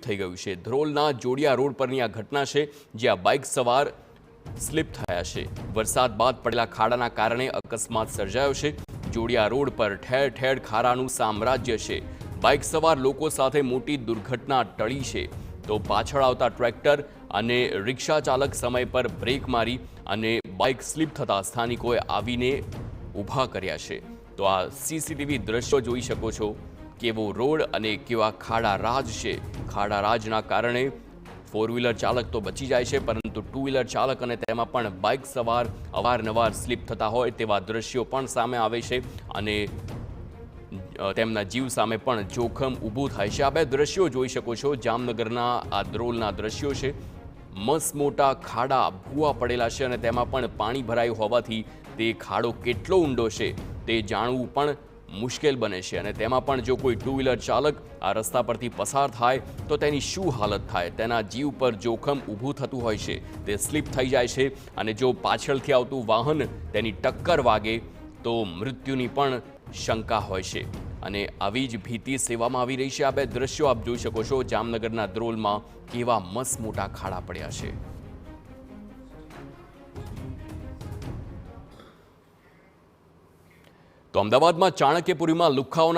થઈ ગયું છે। ધ્રોલના જોડિયા રોડ પરની આ ઘટના છે, જ્યાં બાઇક સવાર સ્લીપ થયા છે। વરસાદ બાદ પડેલા ખાડાના કારણે અકસ્માત સર્જાયો છે। જોડિયા રોડ પર ઠેર ઠેર ખારાનું સામ્રાજ્ય છે। બાઇક સવાર લોકો સાથે મોટી દુર્ઘટના ટળી છે, તો પાછળ આવતા ટ્રેક્ટર અને રિક્ષા ચાલક સમય પર બ્રેક મારી અને બાઇક સ્લીપ થતા સ્થાનિકોએ આવીને ઊભા કર્યા છે। તો આ સીસીટીવી દ્રશ્યો જોઈ શકો છો, કેવો રોડ અને કેવા ખાડા રાજ છે। ખાડા રાજના કારણે ફોર વ્હીલર ચાલક તો બચી જાય છે, પરંતુ ટુ વ્હીલર ચાલક અને તેમાં પણ બાઇક સવાર અવારનવાર સ્લીપ થતા હોય તેવા દ્રશ્યો પણ સામે આવે છે અને તેમના જીવ સામે પણ જોખમ ઊભું થાય છે। આ બે દ્રશ્યો જોઈ શકો છો, જામનગરના આ ધ્રોલના દ્રશ્યો છે। મસ્ત મોટા ખાડા ભૂવા પડેલા છે અને તેમાં પણ પાણી ભરાયું હોવાથી તે ખાડો કેટલો ઊંડો છે તે જાણવું પણ મુશ્કેલ બને છે અને તેમાં પણ જો કોઈ ટુ વ્હીલર ચાલક આ રસ્તા પરથી પસાર થાય તો તેની શું હાલત થાય। તેના જીવ પર જોખમ ઊભું થતું હોય છે, તે સ્લીપ થઈ જાય છે અને જો પાછળથી આવતું વાહન તેની ટક્કર વાગે તો મૃત્યુની પણ શંકા હોય છે અને આવી જ ભીતિ સેવામાં આવી રહી છે। આ બે દ્રશ્યો આપ જોઈ શકો છો, જામનગરના ધ્રોલમાં કેવા મસ્ત મોટા ખાડા પડ્યા છે। તો અમદાવાદમાં ચાણક્યપુરીમાં લુખ્ખાઓના